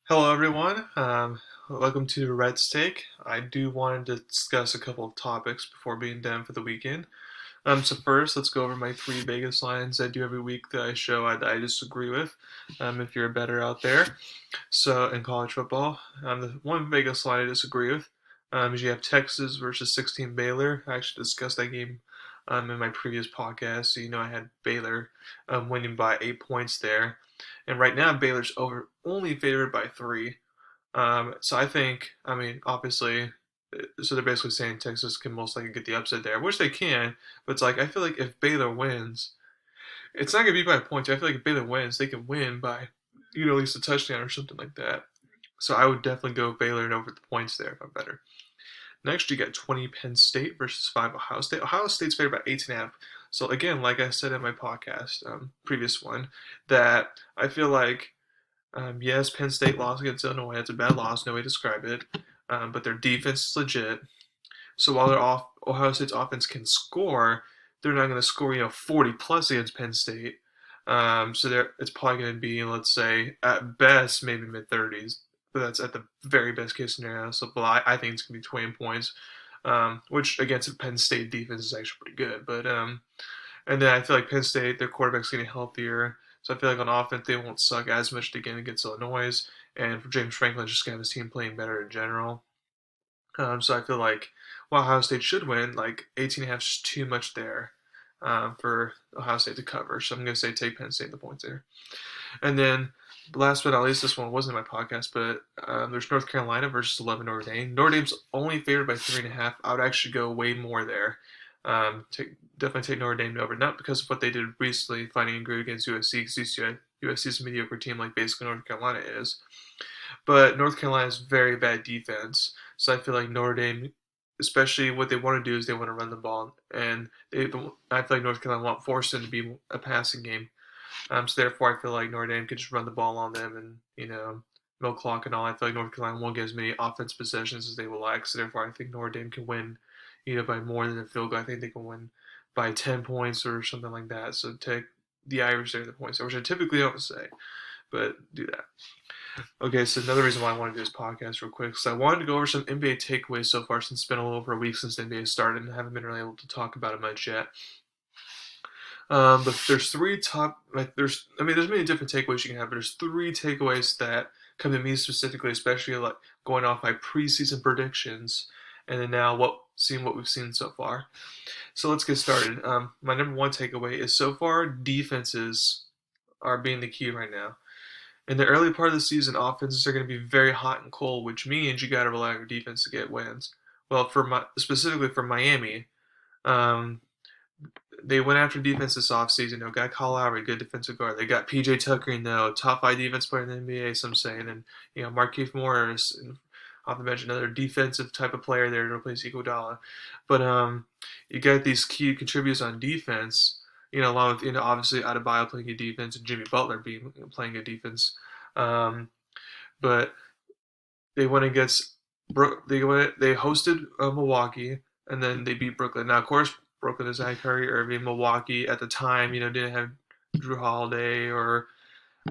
Hello, everyone. Welcome to Red's Take. I do want to discuss a couple of topics before being done for the weekend. So first, let's go over my three Vegas lines I do every week that I show I disagree with. If you're a better out there, so in college football, the one Vegas line I disagree with is you have Texas versus 16 Baylor. I actually discussed that game in my previous podcast, so you know I had Baylor winning by 8 points there, and right now Baylor's over only favored by three. So I think, obviously, so they're basically saying Texas can most likely get the upset there, which they can. But it's like I feel like if Baylor wins, it's not gonna be by points. I feel like if Baylor wins, they can win by, at least a touchdown or something like that. So I would definitely go Baylor and over the points there if I'm better. Next, you got 20 Penn State versus 5 Ohio State. Ohio State's favored by 8.5. So again, like I said in my podcast, previous one, that I feel like yes, Penn State lost against Illinois. That's a bad loss. No way to describe it. But their defense is legit. So while Ohio State's offense can score, they're not going to score 40 plus against Penn State. So it's probably going to be, let's say, at best maybe mid 30s. But that's at the very best case scenario. So well, I think it's going to be 20 points, which against a Penn State defense is actually pretty good. But and then I feel like Penn State, their quarterback's getting healthier. So I feel like on offense they won't suck as much again against Illinois. And for James Franklin, just going to have his team playing better in general. So I feel like while Ohio State should win, like 18.5 is just too much there for Ohio State to cover. So I'm going to say take Penn State the points there. And then last but not least, this one wasn't in my podcast, but there's North Carolina versus 11 Notre Dame. Notre Dame's only favored by 3.5. I would actually go way more there. Definitely take Notre Dame over, not because of what they did recently, fighting good against USC, because USC is a mediocre team like basically North Carolina is. But North Carolina's very bad defense, so I feel like Notre Dame, especially what they want to do is they want to run the ball, and I feel like North Carolina won't force them to be a passing game. So therefore, I feel like Notre Dame could just run the ball on them, and milk clock and all. I feel like North Carolina won't get as many offense possessions as they would like. So therefore, I think Notre Dame can win, by more than a field goal. I think they can win by 10 points or something like that. So take the Irish there, the points, which I typically don't say, but do that. Okay, so another reason why I want to do this podcast real quick is I wanted to go over some NBA takeaways so far since it's been a little over a week since the NBA started and I haven't been really able to talk about it much yet. But there's three top, like there's many different takeaways you can have, but there's three takeaways that come to me specifically, especially like going off my preseason predictions and then now seeing what we've seen so far. So let's get started. My number one takeaway is so far defenses are being the key right now. In the early part of the season, offenses are going to be very hot and cold, which means you got to rely on your defense to get wins. Well, specifically for Miami, um, they went after defense this offseason. Got Kyle Lowry, good defensive guard. They got PJ Tucker, top five defense player in the NBA, some saying, and Markieff Morris, and off the bench, another defensive type of player there to replace Iguodala. But you got these key contributors on defense. Along with obviously Adebayo playing good defense and Jimmy Butler playing good defense. But they went against they hosted Milwaukee and then they beat Brooklyn. Now, of course, Brooklyn is had Kyrie Irving. Milwaukee at the time, didn't have Drew Holiday, or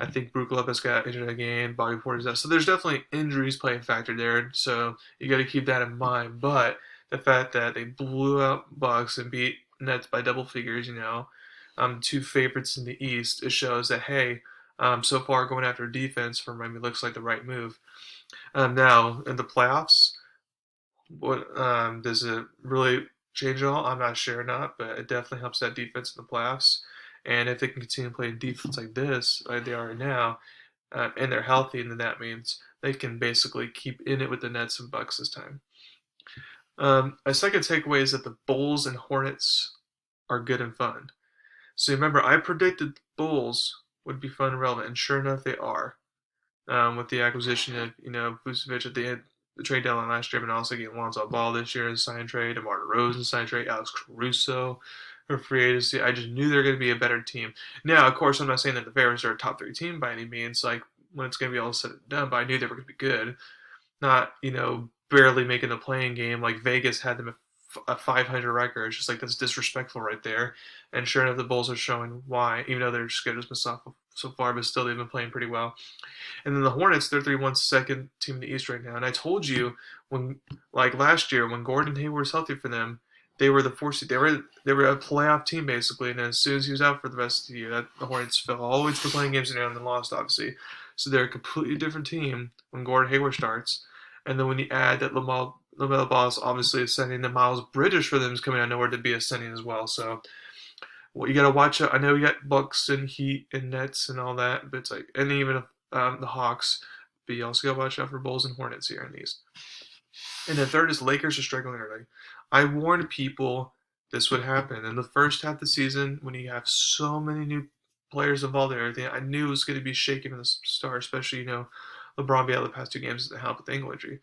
I think Brook Lopez got injured again. Bobby Porter's out, so there's definitely injuries playing a factor there. So you got to keep that in mind. But the fact that they blew out Bucks and beat Nets by double figures, two favorites in the East, it shows that hey, so far going after defense for Miami looks like the right move. Now in the playoffs, what does it really change at all? I'm not sure or not, but it definitely helps that defense in the playoffs. And if they can continue playing defense like this, like they are now, and they're healthy, then that means they can basically keep in it with the Nets and Bucks this time. A second takeaway is that the Bulls and Hornets are good and fun. So remember, I predicted the Bulls would be fun and relevant, and sure enough, they are. With the acquisition of Vucevic at the end, the trade deadline last year, but also getting Lonzo Ball this year in sign trade, DeMar DeRozan sign trade, Alex Caruso for free agency. I just knew they were going to be a better team. Now, of course, I'm not saying that the Bears are a top 3 team by any means. Like when it's going to be all said and done, but I knew they were going to be good. Not barely making the playing game like Vegas had them a 500 record. It's just like that's disrespectful right there. And sure enough, the Bulls are showing why, even though their schedule's been so far, but still they've been playing pretty well. And then the Hornets, they're 3-1 second team in the East right now. And I told you when, like last year, when Gordon Hayward was healthy for them, they were the 4 seed. They were a playoff team basically. And then as soon as he was out for the rest of the year, the Hornets fell. Always for playing games around and then lost, obviously. So they're a completely different team when Gordon Hayward starts. And then when you add that LaMelo Ball is obviously ascending, the Miles Bridges for them is coming out of nowhere to be ascending as well. So well, you got to watch out. I know you got Bucks and Heat and Nets and all that, but it's like, and even the Hawks. But you also got to watch out for Bulls and Hornets here in these. And the third is Lakers are struggling early. I warned people this would happen in the first half of the season when you have so many new players involved in everything. I knew it was going to be shaky from the start, especially LeBron being out the past 2 games to help with the ankle injury.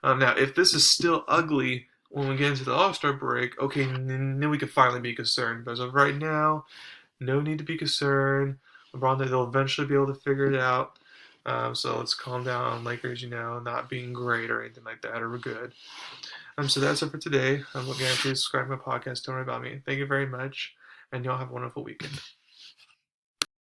Now, if this is still ugly when we get into the All-Star break, okay, then we can finally be concerned. But as of right now, no need to be concerned. LeBron, they'll eventually be able to figure it out. So let's calm down, Lakers, not being great or anything like that, or we're good. So that's it for today. Again, please subscribe to my podcast. Don't worry about me. Thank you very much, and y'all have a wonderful weekend.